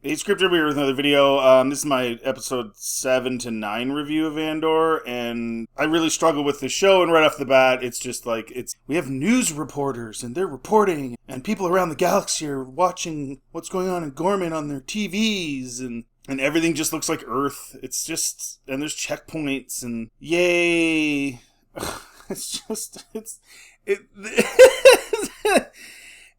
Hey, Scripture, we're here with another video. This is my episode 7 to 9 review of Andor, and I really struggle with the show, and right off the bat, it's just like, we have news reporters, and they're reporting, and people around the galaxy are watching what's going on in Gorman on their TVs, and everything just looks like Earth. It's just, and there's checkpoints, and yay.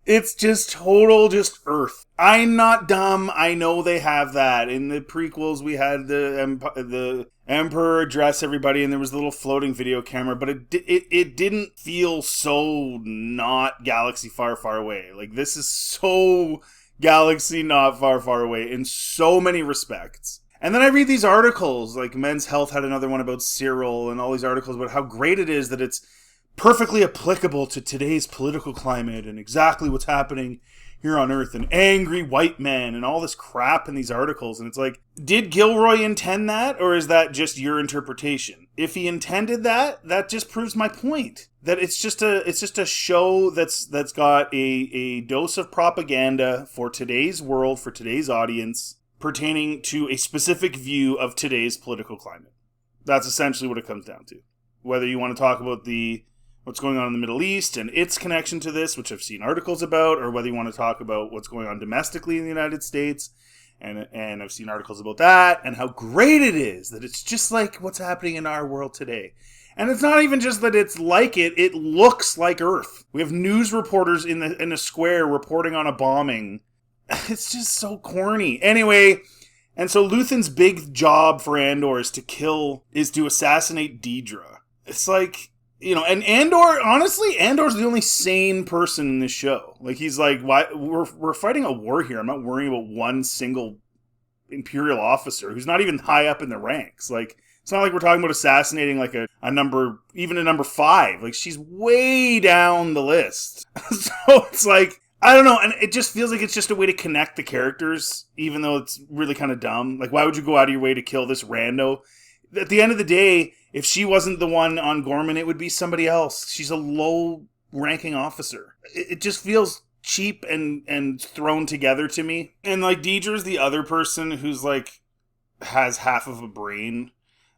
It's just total just Earth. I'm not dumb. I know they have that. In the prequels, we had the Emperor address everybody, and there was a little floating video camera, but it didn't feel so not galaxy far, far away. Like, this is so galaxy not far, far away in so many respects. And then I read these articles, like Men's Health had another one about Cyril, and all these articles about how great it is that it's perfectly applicable to today's political climate and exactly what's happening here on Earth, and angry white men and all this crap in these articles. And it's like, did Gilroy intend that, or is that just your interpretation? If he intended that, that just proves my point. That it's just a show that's got a dose of propaganda for today's world, for today's audience, pertaining to a specific view of today's political climate. That's essentially what it comes down to. Whether you want to talk about what's going on in the Middle East and its connection to this, which I've seen articles about, or whether you want to talk about what's going on domestically in the United States, and I've seen articles about that, and how great it is that it's just like what's happening in our world today. And it's not even just that it's like it looks like Earth. We have news reporters in a square reporting on a bombing. It's just so corny. Anyway, and so Luthen's big job for Andor is to assassinate Dedra. It's like, you know, and Andor, honestly, Andor's the only sane person in this show. Like, he's like, why we're fighting a war here. I'm not worrying about one single Imperial officer who's not even high up in the ranks. Like, it's not like we're talking about assassinating like a number 5. Like, she's way down the list. So it's like, I don't know, and it just feels like it's just a way to connect the characters, even though it's really kind of dumb. Like, why would you go out of your way to kill this rando? At the end of the day, if she wasn't the one on Gorman, it would be somebody else. She's a low-ranking officer. It just feels cheap and thrown together to me. And, like, Dedra's the other person who's, like, has half of a brain.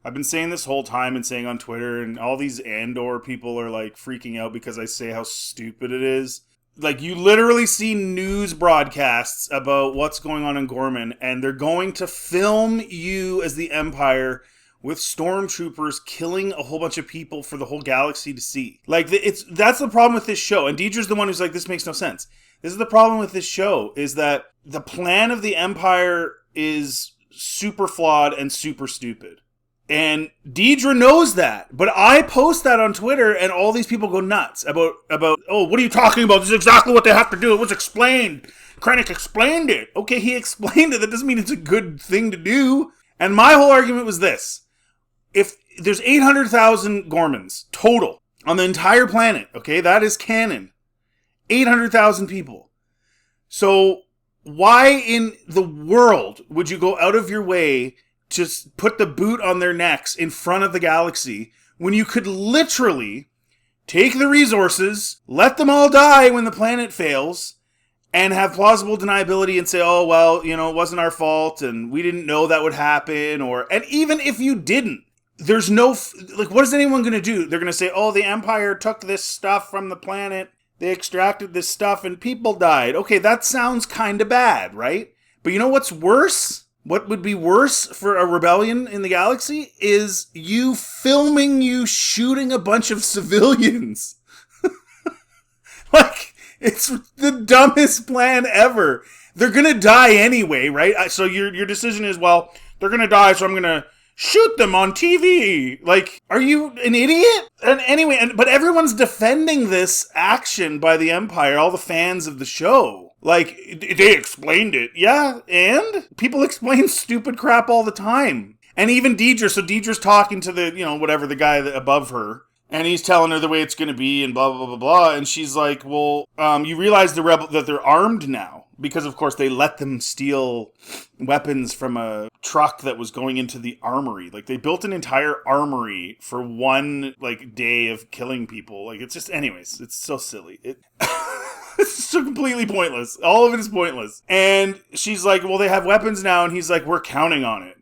I've been saying this whole time and saying on Twitter, and all these Andor people are, like, freaking out because I say how stupid it is. Like, you literally see news broadcasts about what's going on in Gorman, and they're going to film you as the Empire with stormtroopers killing a whole bunch of people for the whole galaxy to see. Like, that's the problem with this show. And Dedra's the one who's like, this makes no sense. This is the problem with this show, is that the plan of the Empire is super flawed and super stupid. And Dedra knows that. But I post that on Twitter, and all these people go nuts about, oh, what are you talking about? This is exactly what they have to do. It was explained. Krennic explained it. Okay, he explained it. That doesn't mean it's a good thing to do. And my whole argument was this. If there's 800,000 Gormans total on the entire planet, okay, that is canon. 800,000 people. So why in the world would you go out of your way to put the boot on their necks in front of the galaxy when you could literally take the resources, let them all die when the planet fails, and have plausible deniability and say, oh, well, you know, it wasn't our fault and we didn't know that would happen, and even if you didn't, there's no, like, what is anyone going to do? They're going to say, oh, the Empire took this stuff from the planet, they extracted this stuff, and people died. Okay, that sounds kind of bad, right? But you know what's worse? What would be worse for a rebellion in the galaxy is you shooting a bunch of civilians. Like, it's the dumbest plan ever. They're going to die anyway, right? So your decision is, well, they're going to die, so I'm going to shoot them on TV. Like, are you an idiot? And anyway, but everyone's defending this action by the Empire, all the fans of the show. Like, they explained it. Yeah, and? People explain stupid crap all the time. And even Dedra, so Dedra's talking to the, you know, whatever, the guy above her, and he's telling her the way it's going to be and blah, blah, blah, blah, blah. And she's like, well, you realize that they're armed now. Because, of course, they let them steal weapons from a truck that was going into the armory. Like, they built an entire armory for one, like, day of killing people. Like, it's just, anyways, it's so silly. It's so completely pointless. All of it is pointless. And she's like, well, they have weapons now. And he's like, we're counting on it.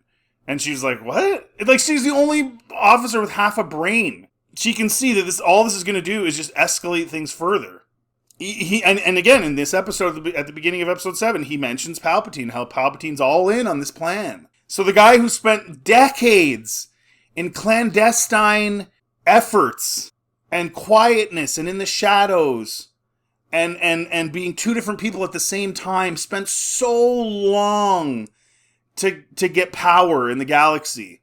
And she's like, what? Like, she's the only officer with half a brain. She can see that all this is going to do is just escalate things further. And again, in this episode, at the beginning of episode 7, he mentions Palpatine, how Palpatine's all in on this plan. So the guy who spent decades in clandestine efforts and quietness and in the shadows and being two different people at the same time spent so long to get power in the galaxy.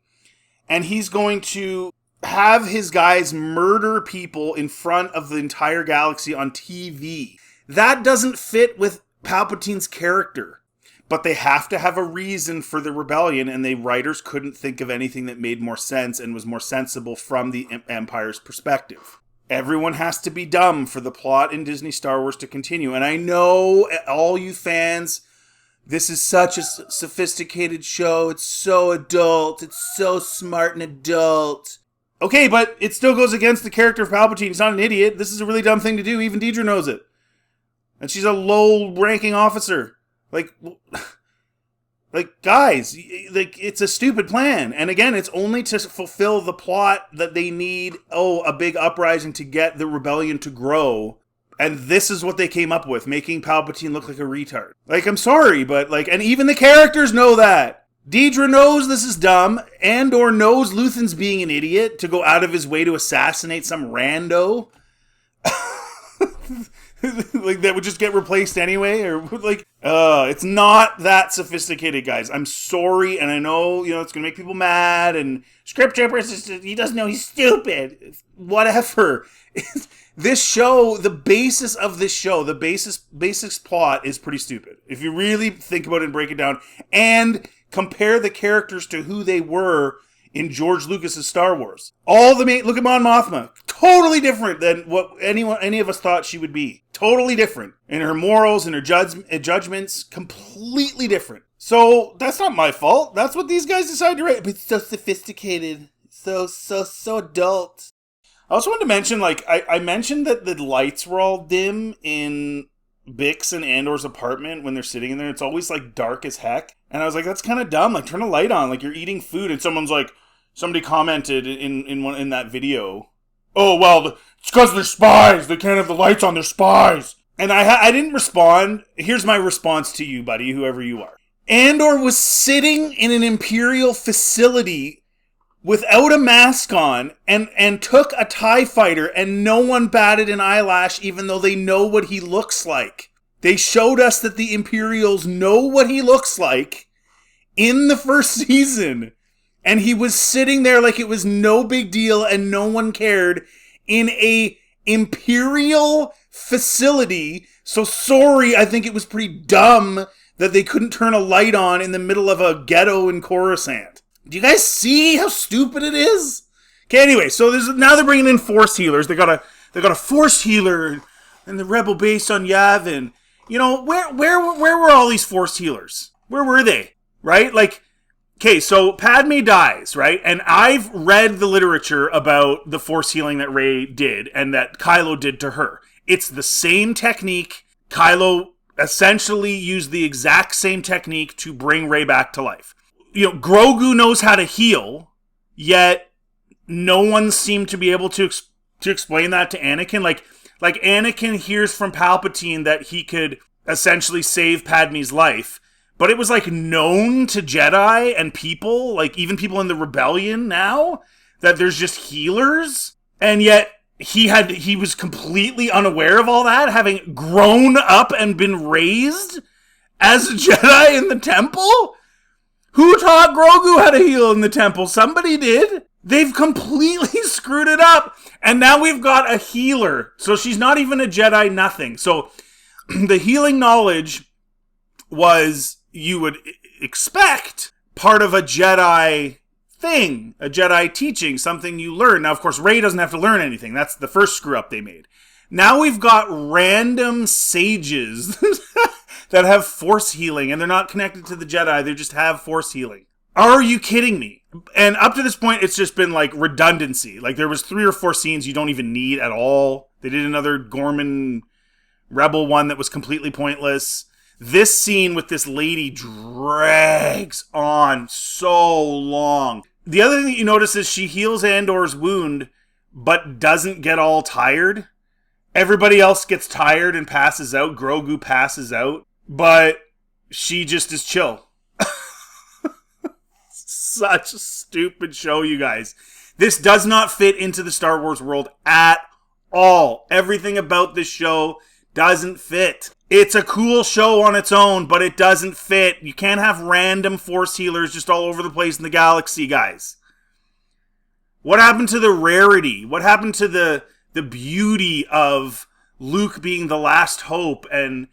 And he's going to have his guys murder people in front of the entire galaxy on TV. That doesn't fit with Palpatine's character. But they have to have a reason for the rebellion, and the writers couldn't think of anything that made more sense and was more sensible from the Empire's perspective. Everyone has to be dumb for the plot in Disney Star Wars to continue. And I know, all you fans, this is such a sophisticated show. It's so adult. It's so smart and adult. Okay, but it still goes against the character of Palpatine. He's not an idiot. This is a really dumb thing to do. Even Deidre knows it. And she's a low-ranking officer. Like, guys, it's a stupid plan. And again, it's only to fulfill the plot that they need, a big uprising to get the rebellion to grow. And this is what they came up with, making Palpatine look like a retard. Like, I'm sorry, but, and even the characters know that. Deidre knows this is dumb. Andor knows Luthen's being an idiot to go out of his way to assassinate some rando. That would just get replaced anyway, or it's not that sophisticated, guys. I'm sorry, and I know, it's gonna make people mad, and Script Troopers, he doesn't know he's stupid. Whatever. This show, the basis of this show, the basics plot is pretty stupid. If you really think about it and break it down, and compare the characters to who they were in George Lucas's Star Wars. Look at Mon Mothma. Totally different than what any of us thought she would be. Totally different. In her morals and her judgments, completely different. So, that's not my fault. That's what these guys decided to write. But it's so sophisticated. So adult. I also wanted to mention, I mentioned that the lights were all dim in Bix and Andor's apartment when they're sitting in there. It's always, dark as heck. And I was like, that's kind of dumb. Turn a light on. You're eating food. And somebody commented in that video, oh, well, it's because they're spies. They can't have the lights on. They're spies. And I didn't respond. Here's my response to you, buddy, whoever you are. Andor was sitting in an Imperial facility without a mask on and took a TIE fighter, and no one batted an eyelash even though they know what he looks like. They showed us that the Imperials know what he looks like in the first season. And he was sitting there like it was no big deal and no one cared in a Imperial facility. So sorry, I think it was pretty dumb that they couldn't turn a light on in the middle of a ghetto in Coruscant. Do you guys see how stupid it is? Okay, anyway, so now they're bringing in Force healers. They got a Force healer in the Rebel base on Yavin. Where were all these Force healers? Where were they? Right? Okay, so Padme dies, right? And I've read the literature about the Force healing that Rey did and that Kylo did to her. It's the same technique. Kylo essentially used the exact same technique to bring Rey back to life. Grogu knows how to heal, yet no one seemed to be able to explain that to Anakin. Like Anakin hears from Palpatine that he could essentially save Padme's life, but it was known to Jedi and people, even people in the rebellion now, that there's just healers, and yet he was completely unaware of all that, having grown up and been raised as a Jedi in the temple. Who taught Grogu how to heal in the temple? Somebody did. They've completely screwed it up. And now we've got a healer. So she's not even a Jedi, nothing. So the healing knowledge was, you would expect, part of a Jedi thing, a Jedi teaching, something you learn. Now, of course, Rey doesn't have to learn anything. That's the first screw up they made. Now we've got random sages that have Force healing, and they're not connected to the Jedi. They just have Force healing. Are you kidding me? And up to this point, it's just been redundancy. There was 3 or 4 scenes you don't even need at all. They did another Gorman Rebel one that was completely pointless. This scene with this lady drags on so long. The other thing that you notice is she heals Andor's wound, but doesn't get all tired. Everybody else gets tired and passes out. Grogu passes out, but she just is chill. Such a stupid show, you guys. This does not fit into the Star Wars world at all. Everything about this show doesn't fit. It's a cool show on its own, but it doesn't fit. You can't have random Force healers just all over the place in the galaxy, guys. What happened to the rarity? What happened to the beauty of Luke being the last hope? And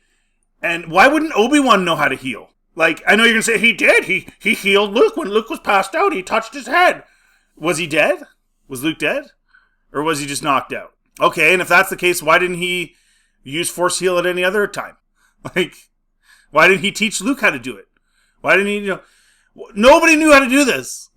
why wouldn't Obi-Wan know how to heal? Like, I know you're going to say, he did. He healed Luke when Luke was passed out. He touched his head. Was he dead? Was Luke dead? Or was he just knocked out? Okay, and if that's the case, why didn't he use Force heal at any other time? Like, why didn't he teach Luke how to do it? Why didn't he, nobody knew how to do this.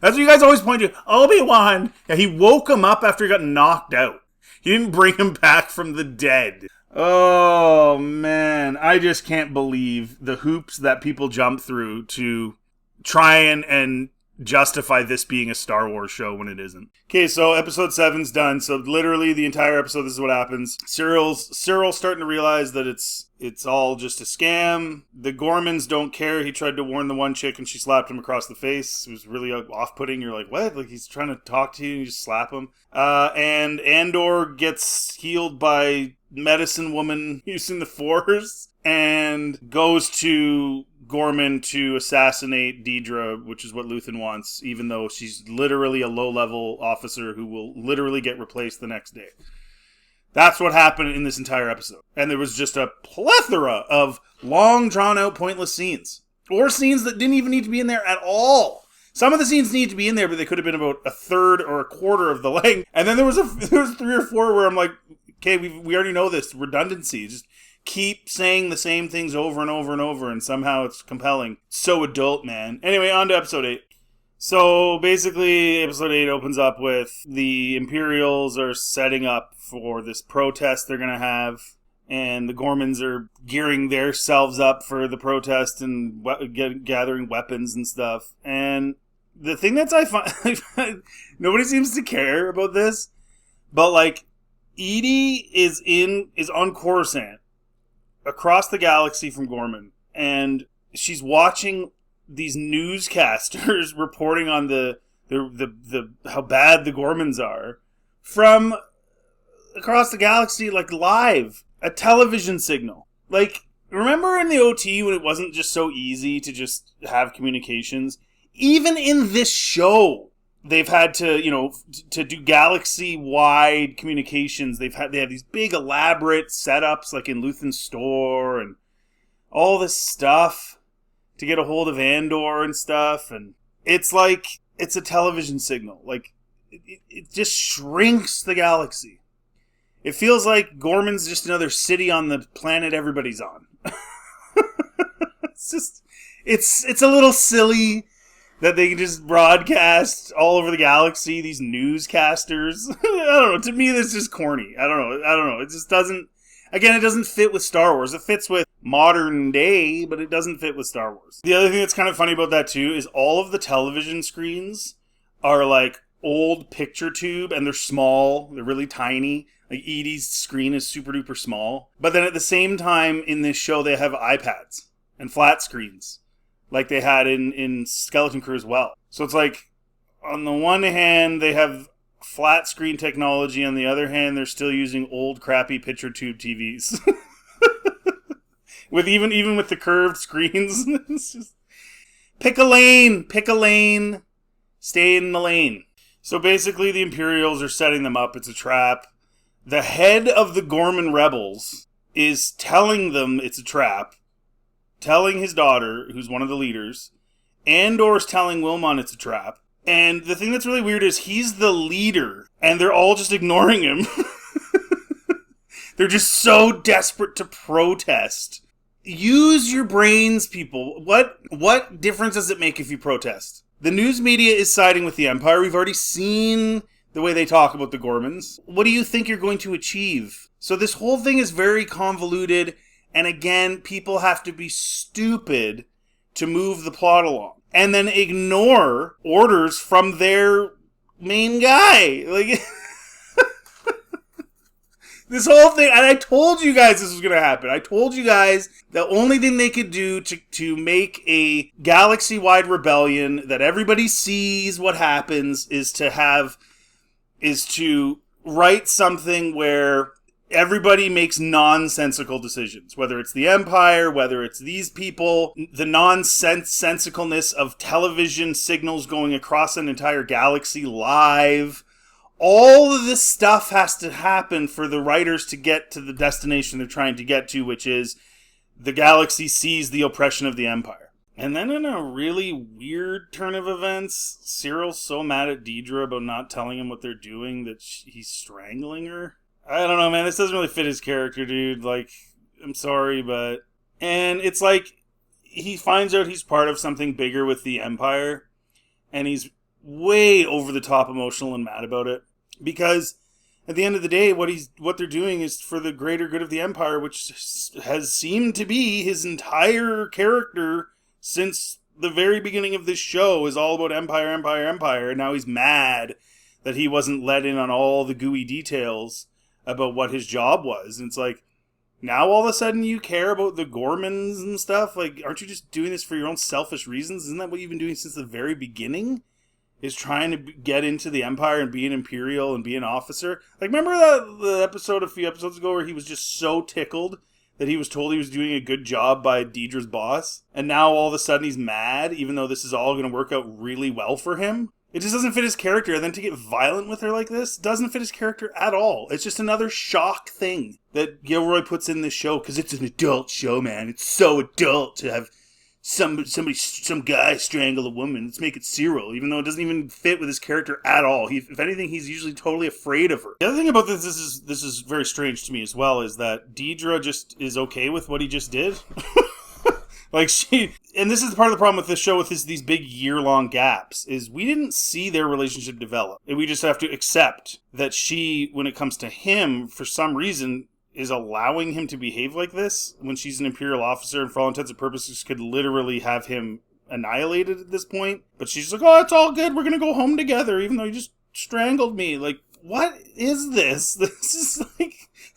That's what you guys always point to. Obi-Wan. Yeah, he woke him up after he got knocked out. He didn't bring him back from the dead. Oh, man. I just can't believe the hoops that people jump through to try and justify this being a Star Wars show when it isn't. Okay, so episode 7's done. So literally the entire episode, this is what happens. Cyril's starting to realize that it's all just a scam. The Gormans don't care. He tried to warn the one chick and she slapped him across the face. It was really off-putting. You're like, what? Like, he's trying to talk to you and you just slap him. And Andor gets healed by medicine woman using the Force and goes to Gorman to assassinate Deidre, which is what Luthen wants, even though she's literally a low-level officer who will literally get replaced the next day. That's what happened in this entire episode. And there was just a plethora of long, drawn-out, pointless scenes. Or scenes that didn't even need to be in there at all. Some of the scenes need to be in there, but they could have been about a third or a quarter of the length. And then there was 3 or 4 where I'm like, okay, we already know this. Redundancy. Just keep saying the same things over and over and over, and somehow it's compelling. So adult, man. Anyway, on to episode 8. So basically, episode 8 opens up with the Imperials are setting up for this protest they're going to have, and the Gormans are gearing themselves up for the protest and gathering weapons and stuff. And the thing that I find, nobody seems to care about this, but like, Edie is on Coruscant, across the galaxy from Gorman, and she's watching these newscasters reporting on the how bad the Gormans are from across the galaxy, like live, a television signal. Like, remember in the OT when it wasn't just so easy to just have communications? Even in this show, they've had to, to do galaxy-wide communications. They have these big, elaborate setups, like in Luthen's store, and all this stuff to get a hold of Andor and stuff. And it's like, it's a television signal. Like, it just shrinks the galaxy. It feels like Gorman's just another city on the planet everybody's on. It's just, it's a little silly that they can just broadcast all over the galaxy, these newscasters. I don't know. To me, this is just corny. I don't know. It just doesn't... Again, it doesn't fit with Star Wars. It fits with modern day, but it doesn't fit with Star Wars. The other thing that's kind of funny about that, too, is all of the television screens are, like, old picture tube, and they're small. They're really tiny. Like, Edie's screen is super duper small. But then at the same time, in this show, they have iPads and flat screens, like they had in Skeleton Crew as well. So it's like, on the one hand, they have flat screen technology. On the other hand, they're still using old, crappy picture tube TVs. With even with the curved screens. It's just, pick a lane. Stay in the lane. So basically, the Imperials are setting them up. It's a trap. The head of the Gorman rebels is telling them it's a trap. Telling his daughter, who's one of the leaders. Andor's telling Wilmon it's a trap. And the thing that's really weird is he's the leader, and they're all just ignoring him. They're just so desperate to protest. Use your brains, people. What difference does it make if you protest? The news media is siding with the Empire. We've already seen the way they talk about the Gormans. What do you think you're going to achieve? So this whole thing is very convoluted, and again, people have to be stupid to move the plot along. And then ignore orders from their main guy. Like, this whole thing, and I told you guys this was going to happen. I told you guys the only thing they could do to make a galaxy-wide rebellion that everybody sees what happens is to write something where everybody makes nonsensical decisions. Whether it's the Empire, whether it's these people, the nonsensicalness of television signals going across an entire galaxy live. All of this stuff has to happen for the writers to get to the destination they're trying to get to, which is the galaxy sees the oppression of the Empire. And then in a really weird turn of events, Cyril's so mad at Deidre about not telling him what they're doing that he's strangling her. I don't know, man. This doesn't really fit his character, dude. Like, I'm sorry, but... And it's like, he finds out he's part of something bigger with the Empire, and he's way over the top emotional and mad about it. Because at the end of the day, what they're doing is for the greater good of the Empire, which has seemed to be his entire character since the very beginning of this show, is all about Empire, Empire, Empire. And now he's mad that he wasn't let in on all the gooey details about what his job was. And it's like, now all of a sudden you care about the Gormans and stuff? Like, aren't you just doing this for your own selfish reasons? Isn't that what you've been doing since the very beginning? Is trying to get into the Empire and be an Imperial and be an officer? Like, remember the episode a few episodes ago where he was just so tickled that he was told he was doing a good job by Deidre's boss? And now all of a sudden he's mad, even though this is all going to work out really well for him? It just doesn't fit his character. And then to get violent with her like this doesn't fit his character at all. It's just another shock thing that Gilroy puts in this show because it's an adult show, man. It's so adult to have some guy strangle a woman. Let's make it Cyril, even though it doesn't even fit with his character at all. If anything, he's usually totally afraid of her. The other thing about this is very strange to me as well, is that Deidre just is okay with what he just did. Like, and this is part of the problem with this show with these big year-long gaps, is we didn't see their relationship develop. And we just have to accept that she, when it comes to him, for some reason, is allowing him to behave like this when she's an Imperial officer and for all intents and purposes could literally have him annihilated at this point. But she's like, oh, it's all good. We're going to go home together, even though you just strangled me. Like, what is this? This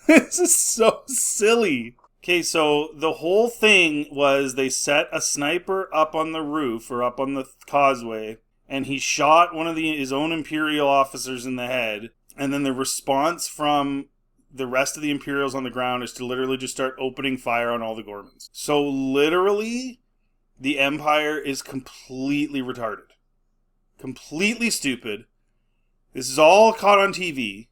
is so silly. Okay, so the whole thing was they set a sniper up on the roof or up on the causeway, and he shot one of his own Imperial officers in the head. And then the response from the rest of the Imperials on the ground is to literally just start opening fire on all the Gormans. So literally, the Empire is completely retarded. Completely stupid. This is all caught on TV.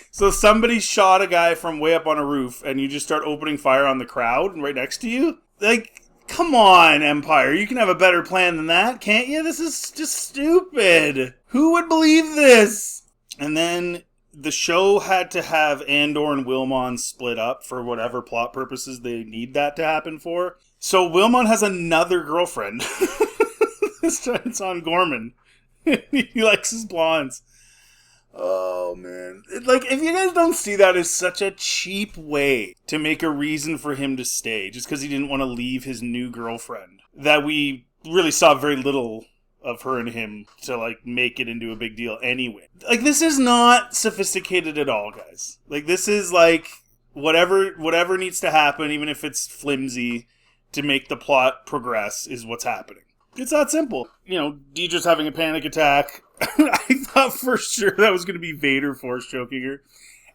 So somebody shot a guy from way up on a roof, and you just start opening fire on the crowd right next to you? Like, come on, Empire. You can have a better plan than that, can't you? This is just stupid. Who would believe this? And then the show had to have Andor and Wilmon split up for whatever plot purposes they need that to happen for. So Wilmon has another girlfriend. This time it's on Gorman. He likes his blondes. Oh, man. Like, if you guys don't see that as such a cheap way to make a reason for him to stay, just because he didn't want to leave his new girlfriend, that we really saw very little of her and him to, like, make it into a big deal anyway. Like, this is not sophisticated at all, guys. Like, this is, like, whatever needs to happen, even if it's flimsy, to make the plot progress is what's happening. It's that simple. You know, Deidre's having a panic attack. I thought for sure that was going to be Vader force choking her.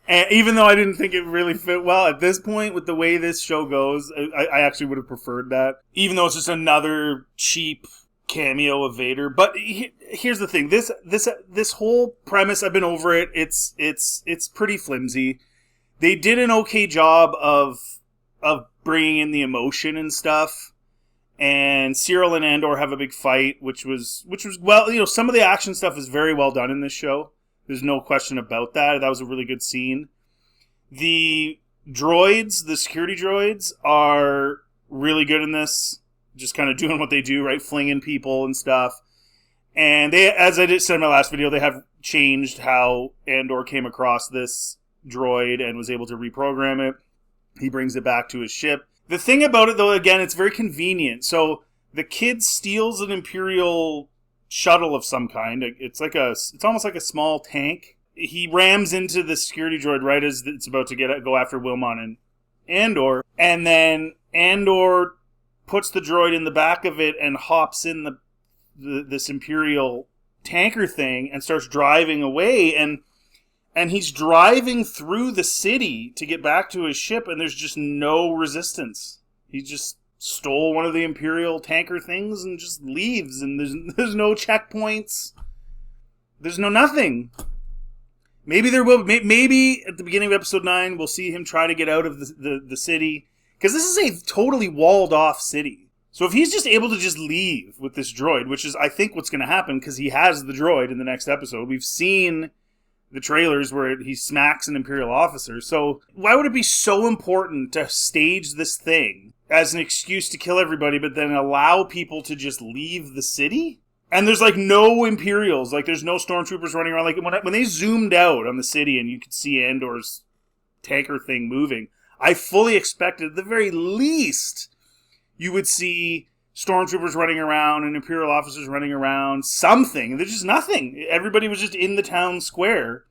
And even though I didn't think it really fit well, at this point, with the way this show goes, I actually would have preferred that. Even though it's just another cheap cameo of Vader. But here's the thing. This whole premise, I've been over it. It's pretty flimsy. They did an okay job of bringing in the emotion and stuff. And Cyril and Andor have a big fight, which was well, you know, some of the action stuff is very well done in this show. There's no question about that. That was a really good scene. The droids, the security droids, are really good in this. Just kind of doing what they do, right? Flinging people and stuff. And they, as I said in my last video, they have changed how Andor came across this droid and was able to reprogram it. He brings it back to his ship. The thing about it, though, again, it's very convenient. So the kid steals an Imperial shuttle of some kind. It's almost like a small tank. He rams into the security droid right as it's about to go after Wilmon and Andor. And then Andor puts the droid in the back of it and hops in this Imperial tanker thing and starts driving away. And he's driving through the city to get back to his ship, and there's just no resistance. He just stole one of the Imperial tanker things and just leaves, and there's no checkpoints. There's no nothing. Maybe there will. Maybe at the beginning of episode 9, we'll see him try to get out of the city, because this is a totally walled off city. So if he's just able to just leave with this droid, which is I think what's going to happen, because he has the droid in the next episode. We've seen the trailers where he smacks an Imperial officer. So why would it be so important to stage this thing as an excuse to kill everybody, but then allow people to just leave the city? And there's like no Imperials, like there's no stormtroopers running around. Like when they zoomed out on the city and you could see Andor's tanker thing moving, I fully expected at the very least you would see stormtroopers running around and Imperial officers running around, something. There's just nothing. Everybody was just in the town square.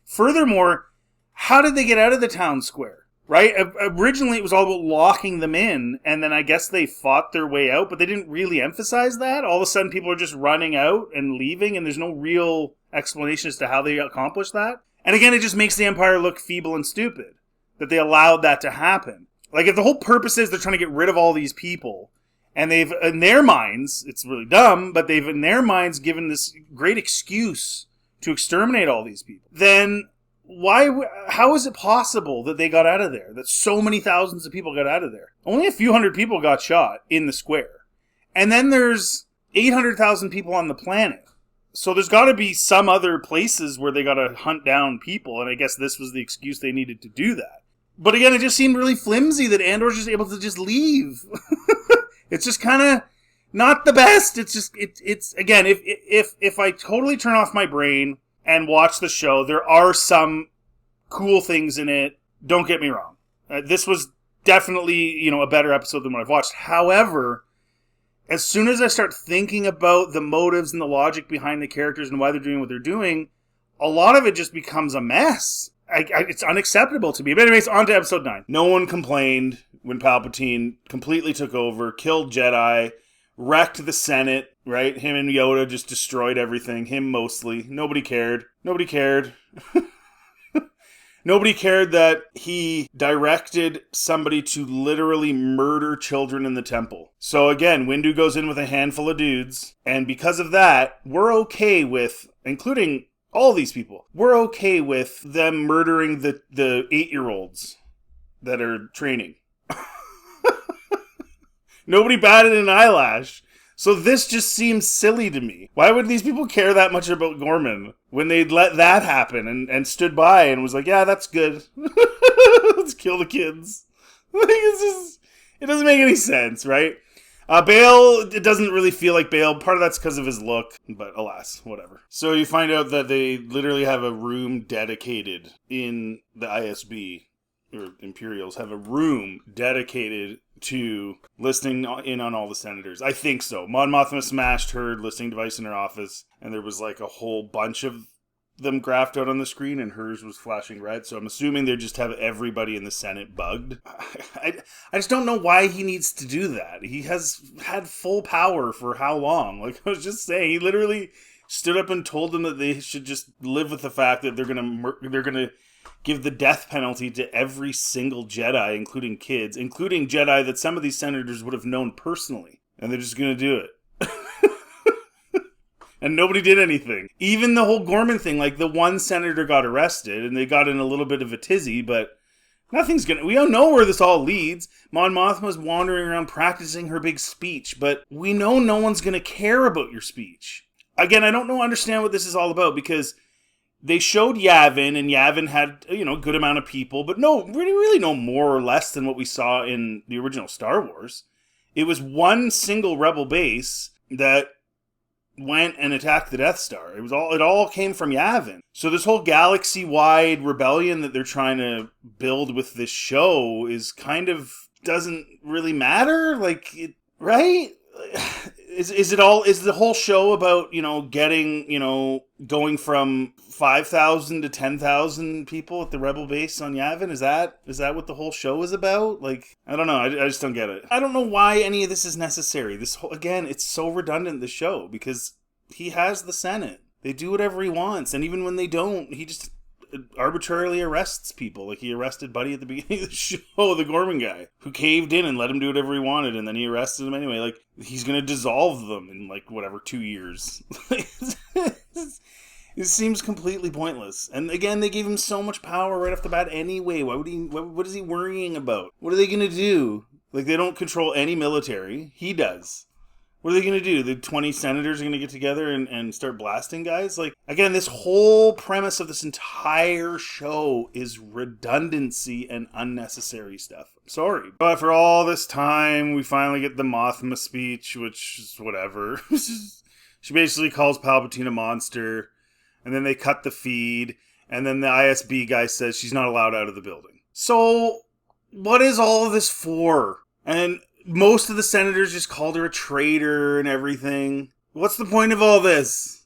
Furthermore, how did they get out of the town square? Right? Originally, it was all about locking them in, and then I guess they fought their way out, but they didn't really emphasize that. All of a sudden, people are just running out and leaving, and there's no real explanation as to how they accomplished that. And again, it just makes the Empire look feeble and stupid, that they allowed that to happen. Like, if the whole purpose is they're trying to get rid of all these people, and they've, in their minds, it's really dumb, but they've, in their minds, given this great excuse to exterminate all these people, then how is it possible that they got out of there? That so many thousands of people got out of there? Only a few hundred people got shot in the square. And then there's 800,000 people on the planet. So there's got to be some other places where they got to hunt down people, and I guess this was the excuse they needed to do that. But again, it just seemed really flimsy that Andor's just able to just leave. It's just kind of not the best. It's just, it's again, if I totally turn off my brain and watch the show, there are some cool things in it. Don't get me wrong. This was definitely, a better episode than what I've watched. However, as soon as I start thinking about the motives and the logic behind the characters and why they're doing what they're doing, a lot of it just becomes a mess. It's unacceptable to me. But anyways, on to episode 9. No one complained when Palpatine completely took over, killed Jedi, wrecked the Senate, right? Him and Yoda just destroyed everything. Him mostly. Nobody cared. Nobody cared. Nobody cared that he directed somebody to literally murder children in the temple. So again, Windu goes in with a handful of dudes, and because of that, we're okay with, including all these people, we're okay with them murdering the 8-year-olds that are training. Nobody batted an eyelash. So this just seems silly to me. Why would these people care that much about Gorman when they'd let that happen and stood by and was like, yeah, that's good. Let's kill the kids. It doesn't make any sense, right? Bail, it doesn't really feel like Bail. Part of that's because of his look, but alas, whatever. So you find out that they literally have a room dedicated in the ISB, or Imperials have a room dedicated to listening in on all the senators. I think so. Mon Mothma smashed her listening device in her office, and there was like a whole bunch of them graphed out on the screen, and hers was flashing red. So I'm assuming they just have everybody in the Senate bugged. I just don't know why he needs to do that. He has had full power for how long? Like I was just saying, he literally stood up and told them that they should just live with the fact that they're gonna give the death penalty to every single Jedi, including kids, including Jedi that some of these senators would have known personally. And they're just going to do it. And nobody did anything. Even the whole Gorman thing, like the one senator got arrested and they got in a little bit of a tizzy, but nothing's going to... We don't know where this all leads. Mon Mothma's wandering around practicing her big speech, but we know no one's going to care about your speech. Again, I don't understand what this is all about, because they showed Yavin, and Yavin had, a good amount of people, but really no more or less than what we saw in the original Star Wars. It was one single rebel base that went and attacked the Death Star. It all came from Yavin. So this whole galaxy-wide rebellion that they're trying to build with this show is kind of doesn't really matter. Like, right? Is the whole show about, getting, going from 5,000 to 10,000 people at the rebel base on Yavin? Is that what the whole show is about? Like, I don't know. I just don't get it. I don't know why any of this is necessary. Again, it's so redundant, the show, because he has the Senate. They do whatever he wants. And even when they don't, he just arbitrarily arrests people. Like, he arrested Buddy at the beginning of the show, the Gorman guy, who caved in and let him do whatever he wanted, and then he arrested him anyway. Like, he's gonna dissolve them in, 2 years. It seems completely pointless. And again, they gave him so much power right off the bat anyway. What is he worrying about? What are they gonna do? Like, they don't control any military. He does. What are they going to do? The 20 senators are going to get together and start blasting guys? Like, again, this whole premise of this entire show is redundancy and unnecessary stuff. Sorry. But for all this time, we finally get the Mothma speech, which is whatever. She basically calls Palpatine a monster, and then they cut the feed, and then the ISB guy says she's not allowed out of the building. So, what is all of this for? And most of the senators just called her a traitor and everything. What's the point of all this?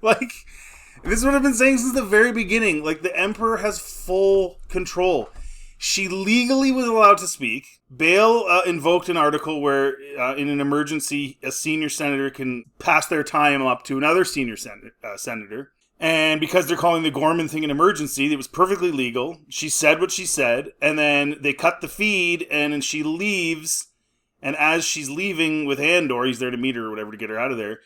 Like, this is what I've been saying since the very beginning. Like, the Emperor has full control. She legally was allowed to speak. Bale invoked an article where, in an emergency, a senior senator can pass their time up to another senior senator. And because they're calling the Gorman thing an emergency, it was perfectly legal. She said what she said, and then they cut the feed, and then she leaves. And as she's leaving with Andor, he's there to meet her or whatever to get her out of there.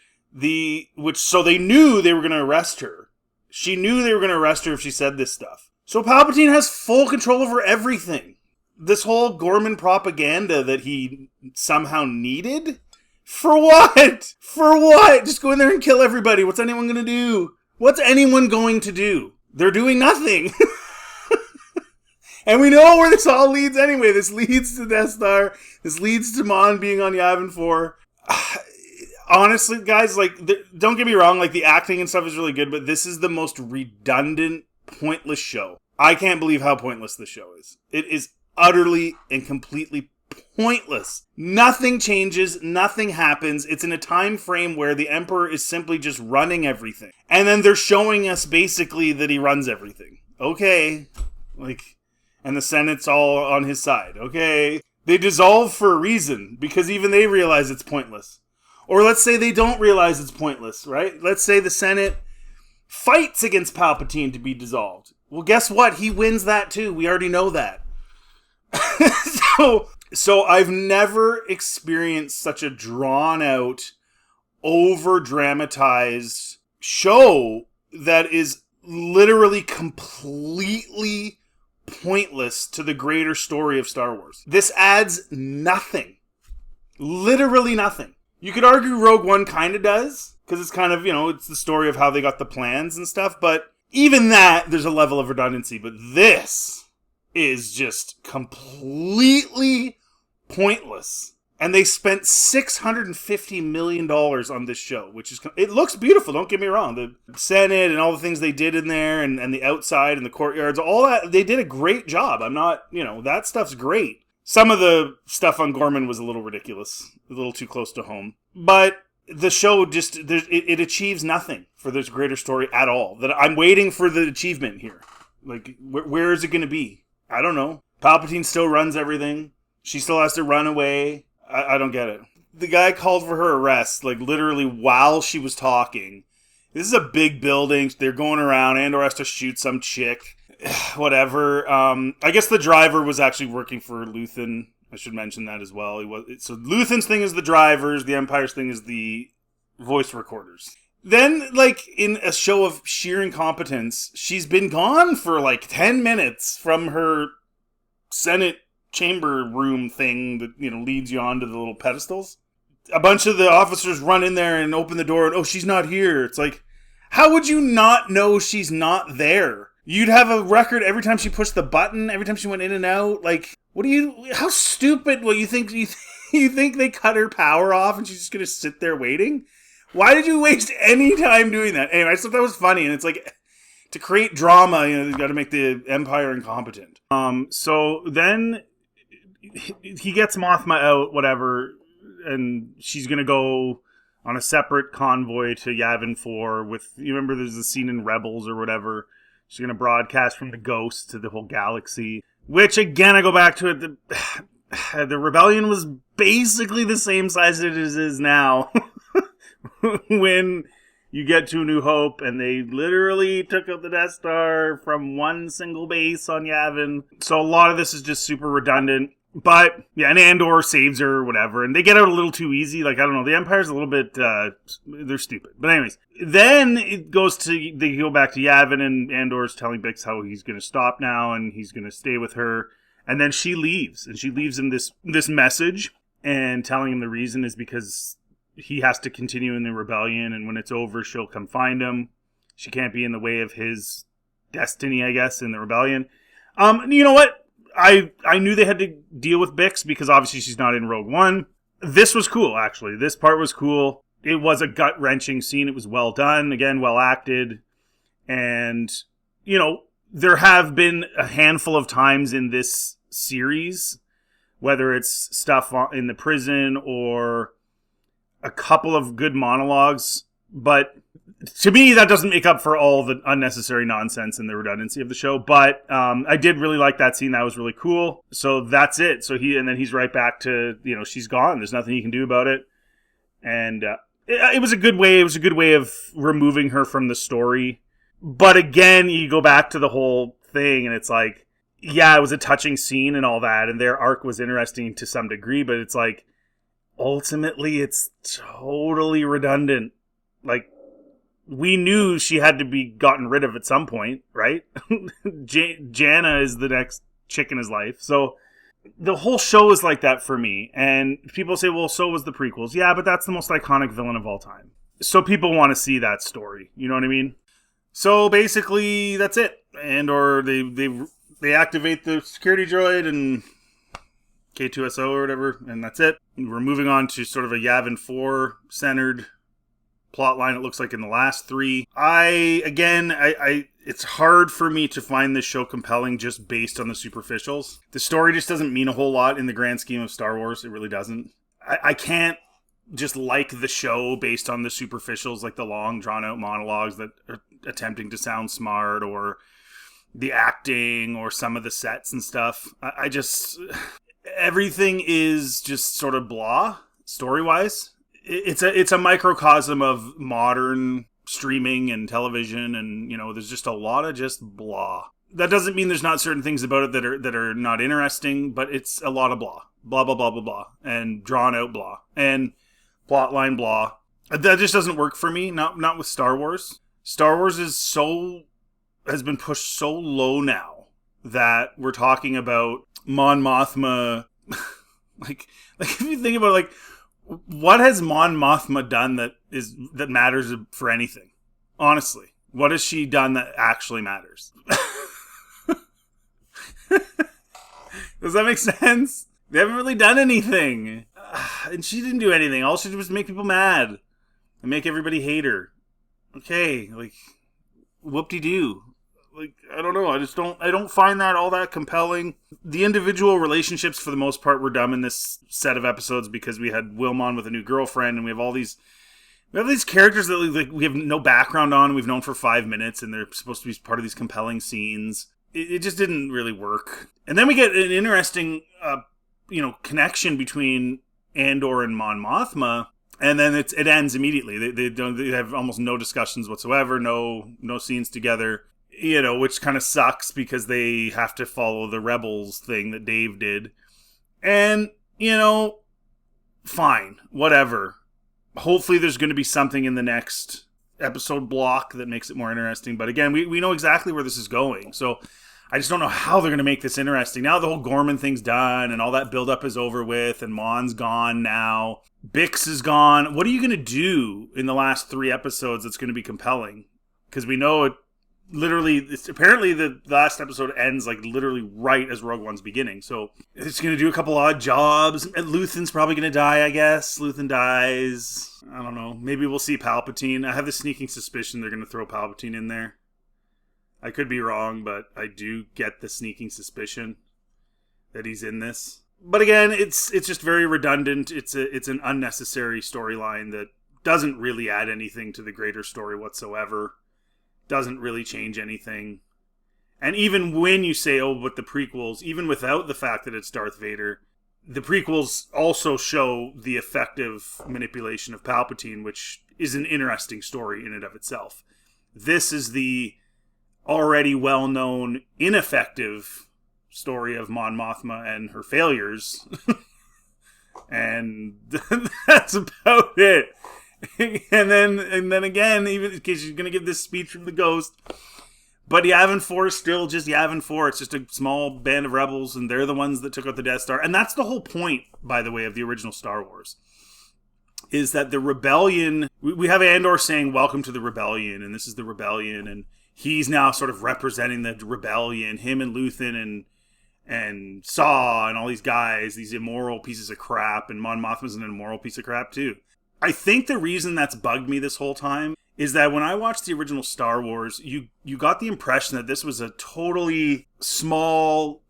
So they knew they were going to arrest her. She knew they were going to arrest her if she said this stuff. So Palpatine has full control over everything. This whole Gorman propaganda that he somehow needed? For what? For what? Just go in there and kill everybody. What's anyone going to do? What's anyone going to do? They're doing nothing. And we know where this all leads anyway. This leads to Death Star. This leads to Mon being on Yavin 4. Honestly, guys, don't get me wrong, the acting and stuff is really good, but this is the most redundant, pointless show. I can't believe how pointless this show is. It is utterly and completely pointless. Nothing changes, nothing happens. It's in a time frame where the Emperor is simply just running everything. And then they're showing us basically that he runs everything. Okay. And the Senate's all on his side. Okay. They dissolve for a reason, because even they realize it's pointless. Or let's say they don't realize it's pointless, right? Let's say the Senate fights against Palpatine to be dissolved. Well, guess what? He wins that too. We already know that. So I've never experienced such a drawn-out, over-dramatized show that is literally completely pointless to the greater story of Star Wars. This adds nothing. Literally nothing. You could argue Rogue One kind of does, because it's kind of, it's the story of how they got the plans and stuff, but even that, there's a level of redundancy. But this is just completely pointless. And they spent $650 million on this show, which is, it looks beautiful, don't get me wrong. The Senate and all the things they did in there, and the outside and the courtyards, all that, they did a great job. I'm not, that stuff's great. Some of the stuff on Gorman was a little ridiculous, a little too close to home. But the show just, it achieves nothing for this greater story at all. That I'm waiting for the achievement here. Where is it going to be? I don't know. Palpatine still runs everything. She still has to run away. I don't get it. The guy called for her arrest, literally while she was talking. This is a big building. They're going around. Andor has to shoot some chick. Whatever. I guess the driver was actually working for Luthen. I should mention that as well. So Luthen's thing is the drivers. The Empire's thing is the voice recorders. Then, in a show of sheer incompetence, she's been gone for 10 minutes from her Senate chamber room thing that, leads you onto the little pedestals. A bunch of the officers run in there and open the door and, she's not here. It's how would you not know she's not there? You'd have a record every time she pushed the button, every time she went in and out. How stupid, you think You think they cut her power off and she's just going to sit there waiting? Why did you waste any time doing that? Anyway, I just thought that was funny. And it's like, to create drama, you've got to make the Empire incompetent. So then he gets Mothma out, whatever, and she's going to go on a separate convoy to Yavin 4 with, you remember there's a scene in Rebels or whatever. She's going to broadcast from the Ghost to the whole galaxy. Which, again, I go back to it, the rebellion was basically the same size as it is now. When you get to New Hope, and they literally took out the Death Star from one single base on Yavin. So a lot of this is just super redundant. But, yeah, and Andor saves her or whatever, and they get out a little too easy. Like, I don't know, the Empire's a little bit, they're stupid. But anyways, then it goes to, they go back to Yavin, and Andor's telling Bix how he's going to stop now, and he's going to stay with her. And then she leaves, and she leaves him this message, and telling him the reason is because he has to continue in the rebellion, and when it's over, she'll come find him. She can't be in the way of his destiny, I guess, in the rebellion. You know what? I knew they had to deal with Bix because obviously she's not in Rogue One. This was cool, actually. This part was cool. It was a gut-wrenching scene. It was well done. Again, well acted. And, you know, there have been a handful of times in this series, whether it's stuff in the prison or a couple of good monologues, but to me, that doesn't make up for all the unnecessary nonsense and the redundancy of the show. But I did really like that scene. That was really cool. So that's it. So then he's right back to, you know, she's gone. There's nothing he can do about it. And it was a good way. It was a good way of removing her from the story. But again, you go back to the whole thing, and it's like, yeah, it was a touching scene and all that, and their arc was interesting to some degree. But it's like, ultimately, it's totally redundant. Like, we knew she had to be gotten rid of at some point, right? Jana is the next chick in his life. So the whole show is like that for me. And people say, well, so was the prequels. Yeah, but that's the most iconic villain of all time. So people want to see that story. You know what I mean? So basically, that's it. Or they activate the security droid and K2SO or whatever, and that's it. We're moving on to sort of a Yavin 4 centered plot line, it looks like, in the last three. It's hard for me to find this show compelling just based on the superficials. The story just doesn't mean a whole lot in the grand scheme of Star Wars. It really doesn't. I can't just like the show based on the superficials, like the long, drawn-out monologues that are attempting to sound smart, or the acting, or some of the sets and stuff. Everything is just sort of blah, story-wise. It's a microcosm of modern streaming and television, and, you know, there's just a lot of just blah. That doesn't mean there's not certain things about it that are not interesting, but it's a lot of blah. Blah, blah, blah, blah, blah. And drawn out blah. And plotline blah. That just doesn't work for me, not with Star Wars. Star Wars has been pushed so low now that we're talking about Mon Mothma. like if you think about it, like, what has Mon Mothma done that matters for anything? Honestly, what has she done that actually matters? Does that make sense? They haven't really done anything. And she didn't do anything. All she did was make people mad and make everybody hate her. Okay, like, whoop-de-doo. Like, I don't know. I don't find that all that compelling. The individual relationships, for the most part, were dumb in this set of episodes because we had Wilmon with a new girlfriend, and we have these characters that we have no background on, and we've known for 5 minutes, and they're supposed to be part of these compelling scenes. It just didn't really work. And then we get an interesting, connection between Andor and Mon Mothma, and then it ends immediately. They have almost no discussions whatsoever, no scenes together. You know, which kind of sucks because they have to follow the Rebels thing that Dave did. And, you know, fine, whatever. Hopefully there's going to be something in the next episode block that makes it more interesting. But again, we know exactly where this is going. So I just don't know how they're going to make this interesting. Now the whole Gorman thing's done and all that buildup is over with, and Mon's gone now. Bix is gone. What are you going to do in the last 3 episodes that's going to be compelling? Because we know literally, apparently the last episode ends like literally right as Rogue One's beginning. So it's going to do a couple odd jobs. And Luthen's probably going to die, I guess. Luthen dies. I don't know. Maybe we'll see Palpatine. I have the sneaking suspicion they're going to throw Palpatine in there. I could be wrong, but I do get the sneaking suspicion that he's in this. But again, it's just very redundant. It's an unnecessary storyline that doesn't really add anything to the greater story whatsoever. Doesn't really change anything. And even when you say, oh, but the prequels, even without the fact that it's Darth Vader, the prequels also show the effective manipulation of Palpatine, which is an interesting story in and of itself. This is the already well-known ineffective story of Mon Mothma and her failures. And that's about it. and then again, even in case she's going to give this speech from the Ghost, but Yavin 4 is still just Yavin 4. It's just a small band of rebels, and they're the ones that took out the Death Star. And that's the whole point, by the way, of the original Star Wars, is that the rebellion, we have Andor saying, welcome to the rebellion, and this is the rebellion, and he's now sort of representing the rebellion, him and Luthen and Saw and all these guys, these immoral pieces of crap, and Mon Mothma's an immoral piece of crap too. I think the reason that's bugged me this whole time is that when I watched the original Star Wars, you got the impression that this was a totally small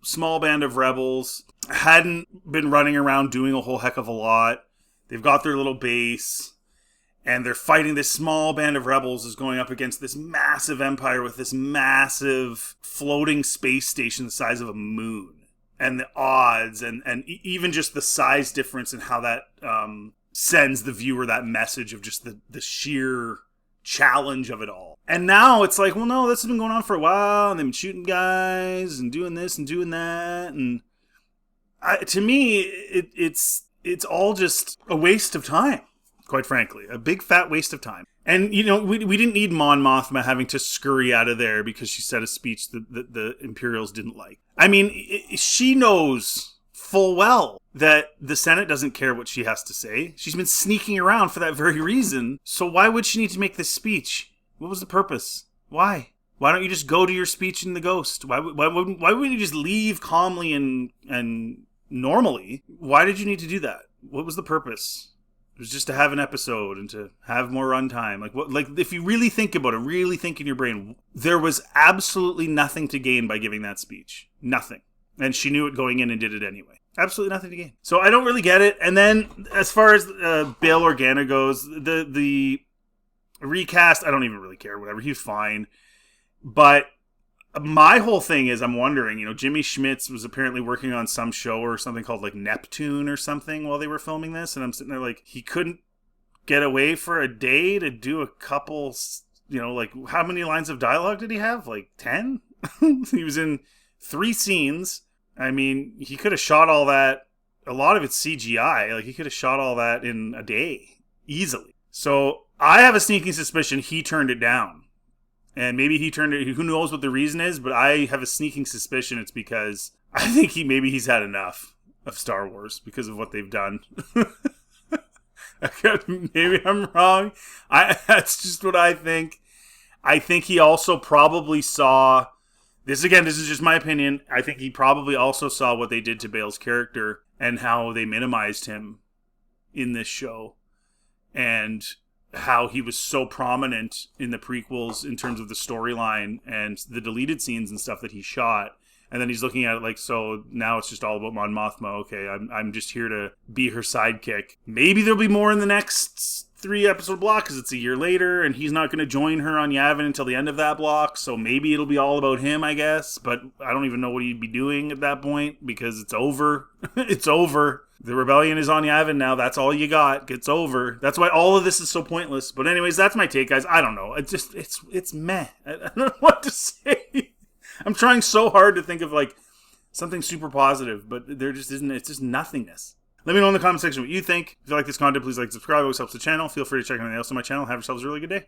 band of rebels, hadn't been running around doing a whole heck of a lot. They've got their little base, and they're fighting. This small band of rebels is going up against this massive empire with this massive floating space station the size of a moon. And the odds, and even just the size difference and how that sends the viewer that message of just the sheer challenge of it all. And now it's like, well, no, this has been going on for a while, and they've been shooting guys and doing this and doing that. And to me, it's all just a waste of time. Quite frankly, a big fat waste of time. And, you know, we didn't need Mon Mothma having to scurry out of there because she said a speech that the Imperials didn't like. I mean, she knows full well that the Senate doesn't care what she has to say. She's been sneaking around for that very reason. So why would she need to make this speech? What was the purpose? Why? Why don't you just go to your speech in the Ghost? Why wouldn't you just leave calmly and normally? Why did you need to do that? What was the purpose? It was just to have an episode and to have more runtime. Like if you really think about it, really think in your brain, there was absolutely nothing to gain by giving that speech. Nothing. And she knew it going in and did it anyway. Absolutely nothing to gain. So I don't really get it. And then as far as Bail Organa goes, the recast, I don't even really care. Whatever. He was fine. But my whole thing is, I'm wondering, you know, Jimmy Schmitz was apparently working on some show or something called like Neptune or something while they were filming this. And I'm sitting there like, he couldn't get away for a day to do a couple, you know, like how many lines of dialogue did he have? Like 10? He was in 3 scenes. I mean, he could have shot all that. A lot of it's CGI. Like he could have shot all that in a day easily. So I have a sneaking suspicion he turned it down. And maybe he turned it, who knows what the reason is, but I have a sneaking suspicion it's because I think he's had enough of Star Wars because of what they've done. Maybe I'm wrong. That's just what I think. I think he also probably saw, this is just my opinion, I think he probably also saw what they did to Bale's character and how they minimized him in this show. And how he was so prominent in the prequels in terms of the storyline and the deleted scenes and stuff that he shot. And then he's looking at it like, so now it's just all about Mon Mothma. Okay, I'm just here to be her sidekick. Maybe there'll be more in the next 3-episode block because it's a year later and he's not going to join her on Yavin until the end of that block. So maybe it'll be all about him, I guess. But I don't even know what he'd be doing at that point because it's over. It's over. The rebellion is on Yavin now. That's all you got. It's over. That's why all of this is so pointless. But anyways, that's my take, guys. I don't know. It's meh. I don't know what to say. I'm trying so hard to think of like something super positive, but there just isn't. It's just nothingness. Let me know in the comment section what you think. If you like this content, please like, subscribe. It always helps the channel. Feel free to check anything else on my channel. Have yourselves a really good day.